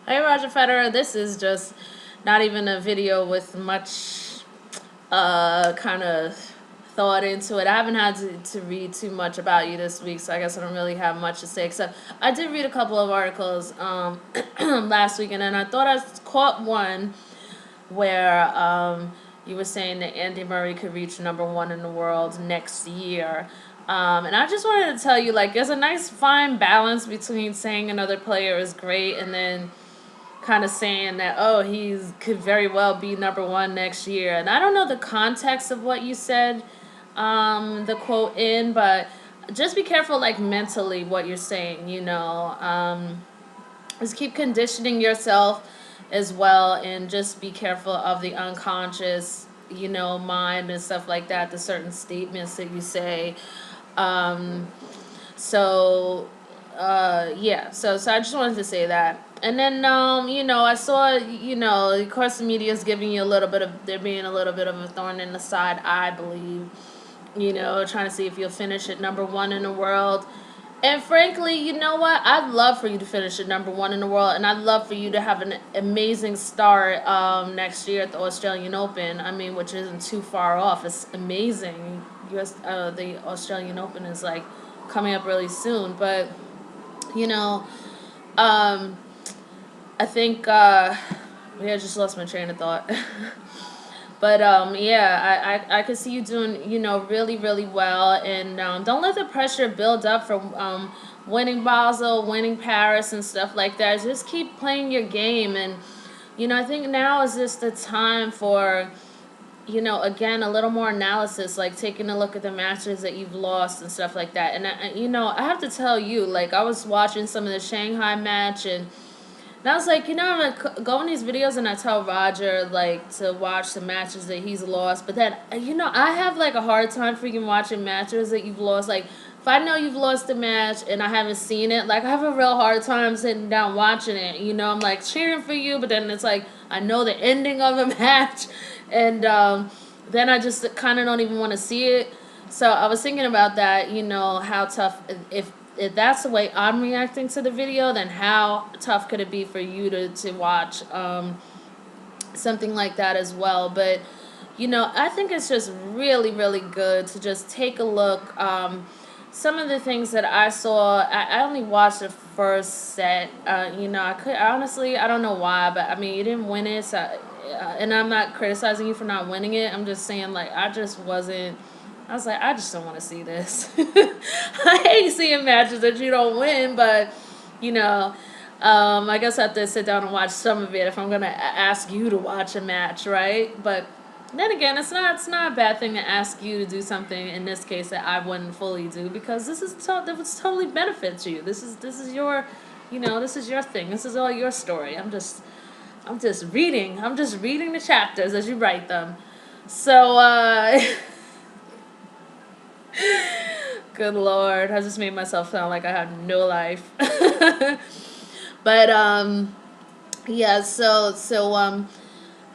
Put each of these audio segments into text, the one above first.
Hey, Roger Federer. This is just not even a video with much kind of thought into it. I haven't had to read too much about you this week, so I guess I don't really have much to say. Except I did read a couple of articles last week, and then I thought I caught one where you were saying that Andy Murray could reach #1 in the world next year. And I just wanted to tell you, like, there's a nice fine balance between saying another player is great and then kind of saying that, oh, he could very well be #1 next year. And I don't know the context of what you said, the quote in, but just be careful, like, mentally what you're saying, just keep conditioning yourself as well, and just be careful of the unconscious, mind and stuff like that, the certain statements that you say. um so yeah, so I just wanted to say that. And then I saw, of course the media is giving you a little bit of, they're being a little bit of a thorn in the side, I believe, trying to see if you'll finish at #1 in the world. And frankly, you know what? I'd love for you to finish at #1 in the world, and I'd love for you to have an amazing start next year at the Australian Open. I mean, which isn't too far off. It's amazing. The Australian Open is like coming up really soon, but you know, um, I think I just lost my train of thought. But yeah, I could see you doing, really, really well. And don't let the pressure build up from winning Basel, winning Paris, and stuff like that. Just keep playing your game. And, I think now is just the time for, again, a little more analysis, like taking a look at the matches that you've lost and stuff like that. And, I have to tell you, like, I was watching some of the Shanghai match, and I was like, I'm going to go in these videos and I tell Roger, like, to watch the matches that he's lost. But then, I have, like, a hard time freaking watching matches that you've lost. Like, if I know you've lost a match and I haven't seen it, like, I have a real hard time sitting down watching it. I'm, like, cheering for you, but then it's like, I know the ending of a match. And then I just kind of don't even want to see it. So I was thinking about that, how tough, if that's the way I'm reacting to the video, then how tough could it be for you to watch something like that as well? But, I think it's just really, really good to just take a look. Some of the things that I saw, I only watched the first set. I don't know why, but I mean, you didn't win it. So, and I'm not criticizing you for not winning it. I'm just saying, like, I was like, I just don't want to see this. I hate seeing matches that you don't win, but, I guess I have to sit down and watch some of it if I'm going to ask you to watch a match, right? But then again, it's not a bad thing to ask you to do something, in this case, that I wouldn't fully do, because this totally benefits you. This is your, this is your thing. This is all your story. I'm just reading the chapters as you write them. So, good Lord, I just made myself sound like I have no life. But yeah,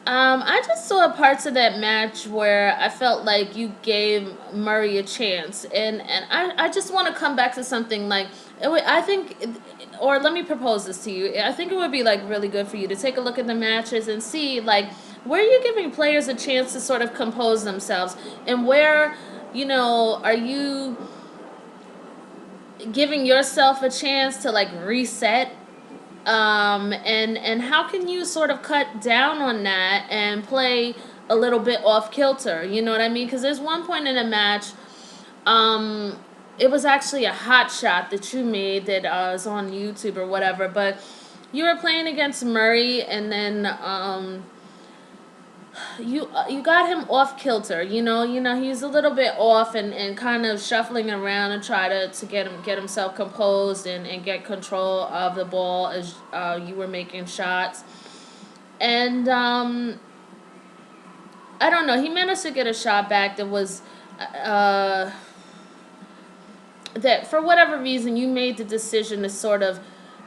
I just saw parts of that match where I felt like you gave Murray a chance, and I just want to come back to something like, I think, or let me propose this to you. I think it would be, like, really good for you to take a look at the matches and see, like, where you're giving players a chance to sort of compose themselves, and where, are you giving yourself a chance to, like, reset, and how can you sort of cut down on that and play a little bit off kilter, you know what I mean? Because there's one point in a match, it was actually a hot shot that you made that is on YouTube or whatever, but you were playing against Murray, and then you got him off kilter, he's a little bit off, and kind of shuffling around and try to get himself composed and get control of the ball as you were making shots. And I don't know, he managed to get a shot back that was that for whatever reason you made the decision to sort of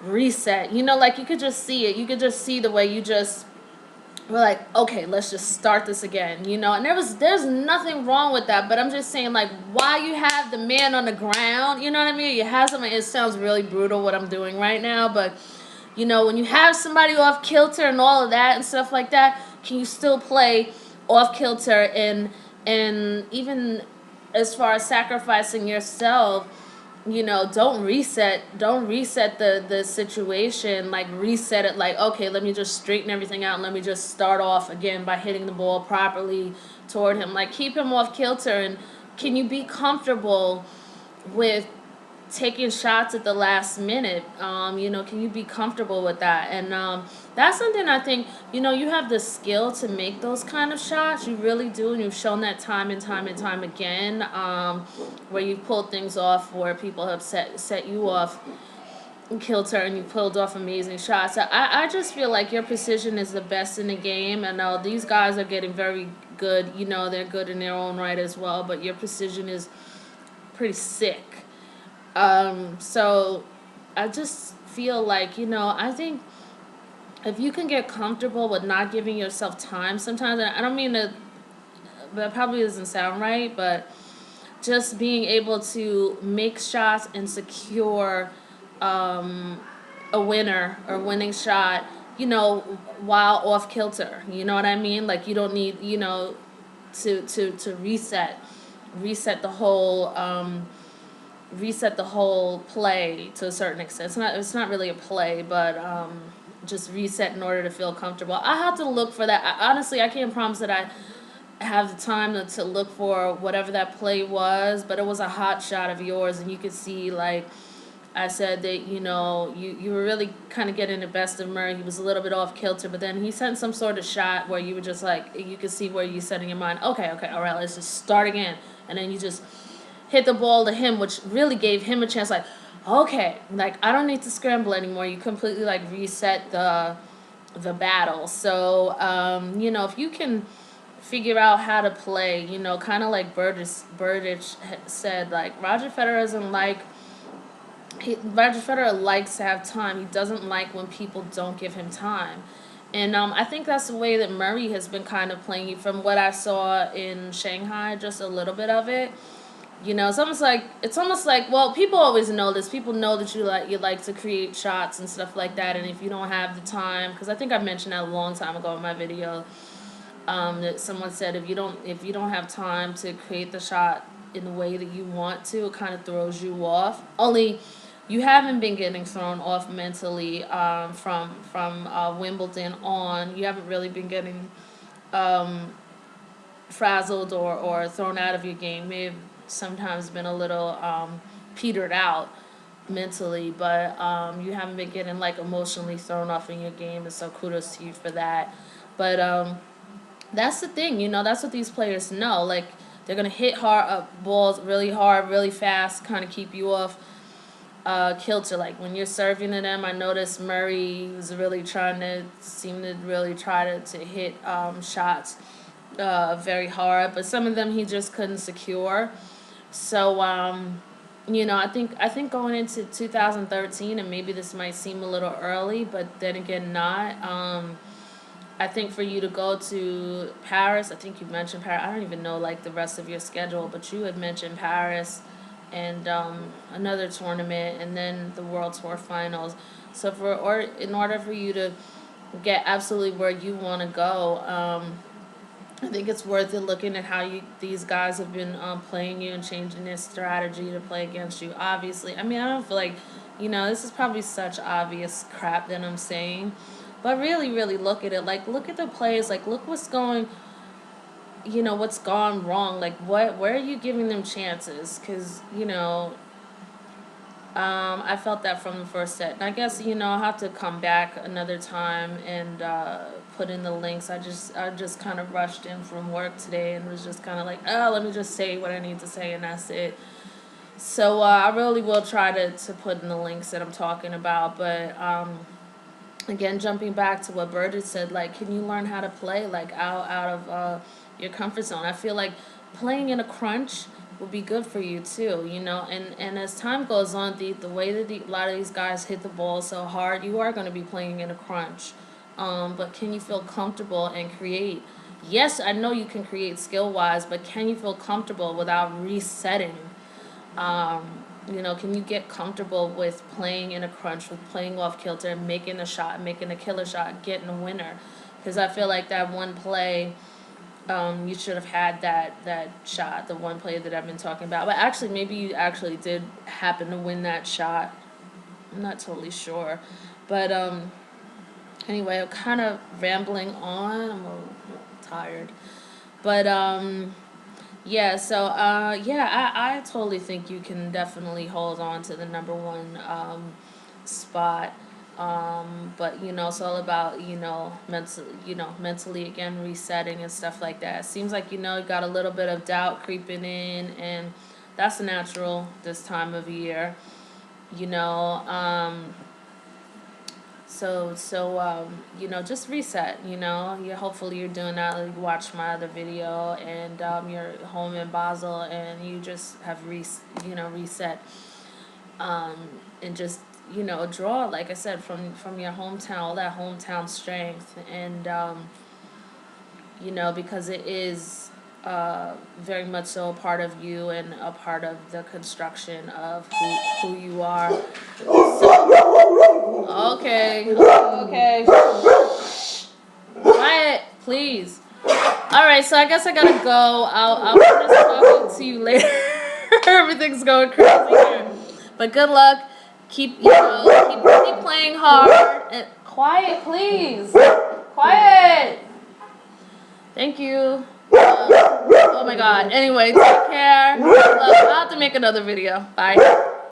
reset, like, you could just see it, you could just see the way you just, we're like, okay, let's just start this again, and there's nothing wrong with that, but I'm just saying, like, while you have the man on the ground, you know what I mean, you have something, it sounds really brutal what I'm doing right now, but when you have somebody off kilter and all of that and stuff like that, can you still play off kilter and even as far as sacrificing yourself, don't reset the situation, like reset it, like, okay, let me just straighten everything out and let me just start off again by hitting the ball properly toward him. Like, keep him off kilter. And can you be comfortable with taking shots at the last minute? Can you be comfortable with that? And that's something I think, you have the skill to make those kind of shots. You really do, and you've shown that time and time and time again, where you've pulled things off where people have set you off kilter, and you pulled off amazing shots. I just feel like your precision is the best in the game. I know these guys are getting very good. They're good in their own right as well, but your precision is pretty sick. So I just feel like, I think if you can get comfortable with not giving yourself time sometimes, and I don't mean to, that probably doesn't sound right, but just being able to make shots and secure a winner or winning shot, while off kilter. You know what I mean? Like, you don't need, to reset the whole play to a certain extent. It's not really a play, but just reset in order to feel comfortable. I have to look for that. Honestly, I can't promise that I have the time to look for whatever that play was, but it was a hot shot of yours, and you could see, like I said, that you were really kind of getting the best of Murray. He was a little bit off kilter, but then he sent some sort of shot where you were just like, you could see where you set in your mind, okay, all right, let's just start again. And then you just hit the ball to him, which really gave him a chance, like, okay, like, I don't need to scramble anymore. You completely, like, reset the battle. So, if you can figure out how to play, kind of like Burditch said, like, Roger Federer likes to have time. He doesn't like when people don't give him time. And I think that's the way that Murray has been kind of playing. From what I saw in Shanghai, just a little bit of it. It's almost like, well, people always know this. People know that you like to create shots and stuff like that. And if you don't have the time, because I think I mentioned that a long time ago in my video, that someone said if you don't have time to create the shot in the way that you want to, it kind of throws you off. Only you haven't been getting thrown off mentally from Wimbledon on. You haven't really been getting frazzled or thrown out of your game. May have sometimes been a little petered out mentally, but you haven't been getting, like, emotionally thrown off in your game, and so kudos to you for that. But that's the thing, that's what these players know. Like, they're going to hit balls really hard, really fast, kind of keep you off kilter. Like, when you're serving to them, I noticed Murray was really try to hit shots very hard, but some of them he just couldn't secure. So, I think going into 2013, and maybe this might seem a little early, but then again, not. I think for you to go to Paris, I think you mentioned Paris. I don't even know, like, the rest of your schedule, but you had mentioned Paris and another tournament, and then the World Tour Finals. So in order for you to get absolutely where you want to go, I think it's worth it looking at how these guys have been playing you and changing their strategy to play against you. Obviously, I mean, I don't feel like, this is probably such obvious crap that I'm saying, but really, really look at it. Like, look at the plays. Like, look what's gone wrong. Like, where are you giving them chances? Because, I felt that from the first set. And I guess, I'll have to come back another time and put in the links. I just kind of rushed in from work today and was just kind of like, oh, let me just say what I need to say, and that's it. So I really will try to put in the links that I'm talking about. But again, jumping back to what Bridget said, like, can you learn how to play, like, out of your comfort zone? I feel like playing in a crunch will be good for you too, and as time goes on, the way that a lot of these guys hit the ball so hard, you are going to be playing in a crunch. But can you feel comfortable and create? Yes, I know you can create skill-wise, but can you feel comfortable without resetting? You know, can you get comfortable with playing in a crunch, with playing off kilter, making a shot, making a killer shot, getting a winner? Because I feel like that one play, you should have had that shot, the one play that I've been talking about. But actually, maybe you actually did happen to win that shot. I'm not totally sure. But anyway, I'm kind of rambling on. I'm a little tired. But yeah, so yeah, I totally think you can definitely hold on to the number one spot. But you know, it's all about, mentally again resetting and stuff like that. It seems like, you got a little bit of doubt creeping in, and that's natural this time of year. You know, just reset. Hopefully you're doing that. Like, watch my other video, and you're home in Basel, and you just have reset, and just draw, like I said, from your hometown, all that hometown strength, and because it is very much so a part of you and a part of the construction of who you are. Okay. Quiet, please. All right, so I guess I gotta go. I'll finish talking to you later. Everything's going crazy here, but good luck. Keep playing hard. Quiet, please. Quiet. Thank you. Oh my God. Anyway, take care. I'll have to make another video. Bye.